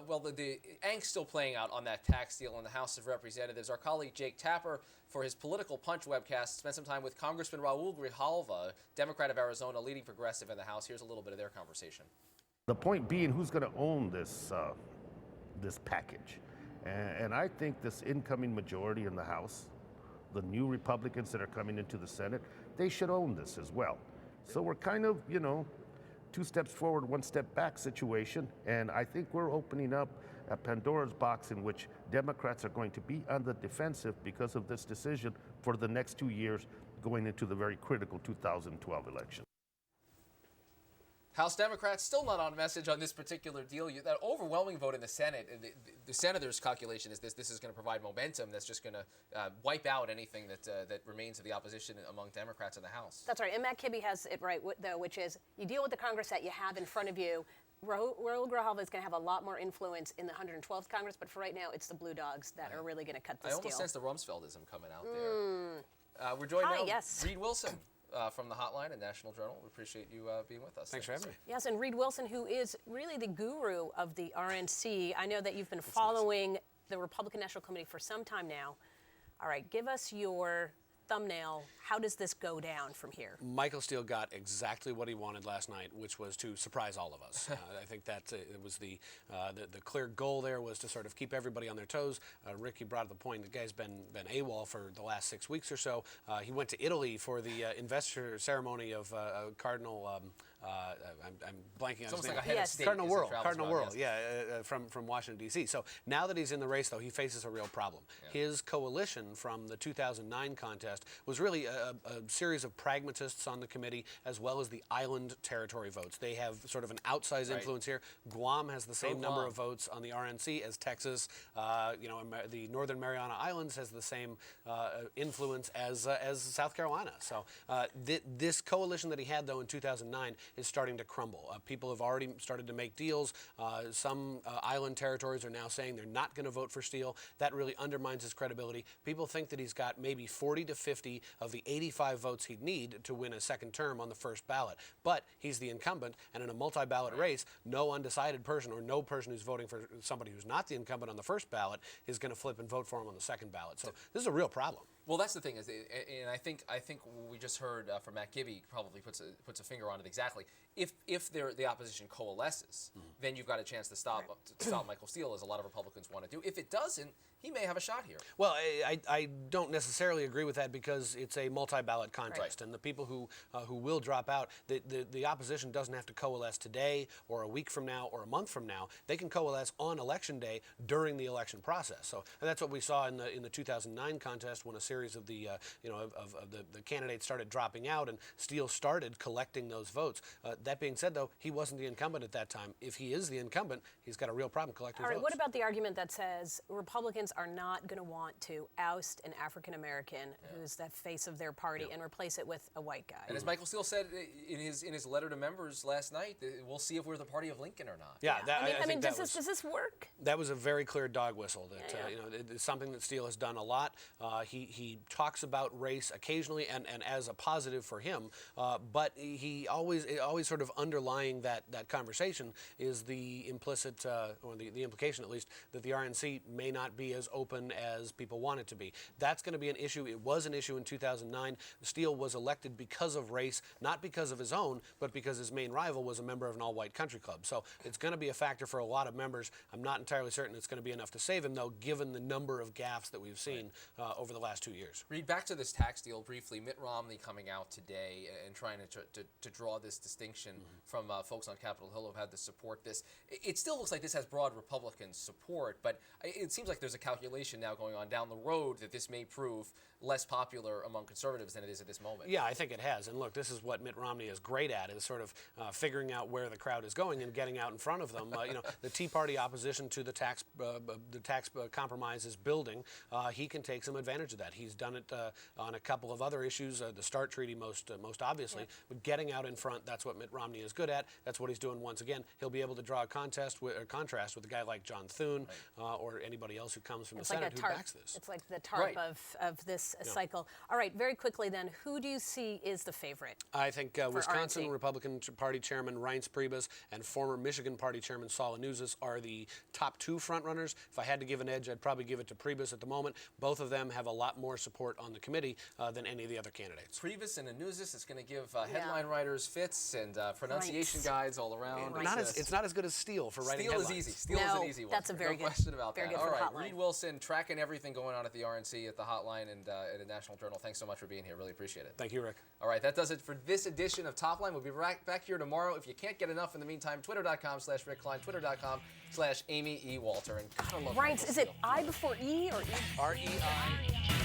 Well, the angst still playing out on that tax deal in the House of Representatives. Our colleague Jake Tapper, for his Political Punch webcast, spent some time with Congressman Raul Grijalva, Democrat of Arizona, leading progressive in the House. Here's a little bit of their conversation. The point being, who's going to own this package? And I think this incoming majority in the House, the new Republicans that are coming into the Senate, they should own this as well. So we're kind of, two steps forward, one step back situation. And I think we're opening up a Pandora's box in which Democrats are going to be on the defensive because of this decision for the next 2 years going into the very critical 2012 election. House Democrats still not on message on this particular deal. That overwhelming vote in the Senate, the senators' calculation is this is going to provide momentum that's just going to wipe out anything that remains of the opposition among Democrats in the House. That's right. And Matt Kibbe has it right, though, which is you deal with the Congress that you have in front of you. Raul Grijalva is going to have a lot more influence in the 112th Congress, but for right now, it's the Blue Dogs that are really going to cut this deal. I almost sense the Rumsfeldism coming out there. We're joined now with Reid Wilson. From the Hotline and National Journal. We appreciate you being with us. Thanks for having me. Yes, and Reid Wilson, who is really the guru of the RNC. I know that you've been following the Republican National Committee for some time now. All right, give us your thumbnail. How does this go down from here? Michael Steele got exactly what he wanted last night, which was to surprise all of us. I think that it was the clear goal there was to sort of keep everybody on their toes. Rick, you brought up the point. The guy's been AWOL for the last 6 weeks or so. He went to Italy for the investor ceremony of Cardinal. I'm blanking on his name. Like a head of state. Cardinal World, from Washington, D.C. So now that he's in the race, though, he faces a real problem. Yeah. His coalition from the 2009 contest was really a series of pragmatists on the committee, as well as the island territory votes. They have sort of an outsized influence here. Guam has the same number of votes on the RNC as Texas. The Northern Mariana Islands has the same influence as South Carolina. So this coalition that he had, though, in 2009 is starting to crumble. People have already started to make deals. Some island territories are now saying they're not going to vote for Steele. That really undermines his credibility. People think that he's got maybe 40 to 50 of the 85 votes he'd need to win a second term on the first ballot. But he's the incumbent, and in a multi-ballot race, no undecided person or no person who's voting for somebody who's not the incumbent on the first ballot is going to flip and vote for him on the second ballot. So this is a real problem. Well, that's the thing, and I think we just heard from Matt Kibbe probably puts a finger on it exactly. If the opposition coalesces, then you've got a chance to stop Michael Steele, as a lot of Republicans want to do. If it doesn't, he may have a shot here. Well, I don't necessarily agree with that because it's a multi-ballot contest, and the people who will drop out, the opposition doesn't have to coalesce today or a week from now or a month from now. They can coalesce on election day during the election process. So that's what we saw in the 2009 contest when a series of the candidates started dropping out and Steele started collecting those votes. That being said, though, he wasn't the incumbent at that time. If he is the incumbent, he's got a real problem collecting votes. All right, what about the argument that says Republicans are not going to want to oust an African American who's the face of their party and replace it with a white guy? And as Michael Steele said in his letter to members last night, we'll see if we're the party of Lincoln or not. Yeah, I mean, does this work? That was a very clear dog whistle. That it's something that Steele has done a lot. He talks about race occasionally and as a positive for him, but he always sort of underlying that conversation is the implicit or the implication, at least, that the RNC may not be as open as people want it to be. That's going to be an issue. It was an issue in 2009. Steele was elected because of race, not because of his own, but because his main rival was a member of an all-white country club. So it's going to be a factor for a lot of members. I'm not entirely certain it's going to be enough to save him, though, given the number of gaffes that we've seen over the last 2 years. Reid, back to this tax deal briefly. Mitt Romney coming out today and trying to draw this distinction from folks on Capitol Hill who have had to support this. It still looks like this has broad Republican support, but it seems like there's a calculation now going on down the road that this may prove less popular among conservatives than it is at this moment. Yeah, I think it has. And look, this is what Mitt Romney is great at, is sort of figuring out where the crowd is going and getting out in front of them. The Tea Party opposition to the tax compromise is building. He can take some advantage of that. He's done it on a couple of other issues, the START treaty most obviously. But getting out in front, that's what Mitt Romney is good at. That's what he's doing once again. He'll be able to draw a contrast with a guy like John Thune or anybody else who comes from the Senate who backs this. It's like the TARP of this cycle. All right, very quickly then, who do you see is the favorite? I think Wisconsin RNC? Republican Party Chairman Reince Priebus and former Michigan Party Chairman Saul Anuzis are the top two frontrunners. If I had to give an edge, I'd probably give it to Priebus at the moment. Both of them have a lot more support on the committee than any of the other candidates. Priebus and Anuzis is going to give headline writers fits and pronunciation guides all around. It's not as good as Steele for writing Steele headlines. is easy. Steele is an easy one. That's a very no good, question about very that. good All for right, the hotline. Reid Wilson tracking everything going on at the RNC, at the hotline, and at the National Journal. Thanks so much for being here. Really appreciate it. Thank you, Rick. All right, that does it for this edition of Top Line. We'll be back here tomorrow. If you can't get enough in the meantime, twitter.com/Rick Klein, twitter.com/Amy E. Walter. And gotta love Reince, is it I before E or E? R-E-I.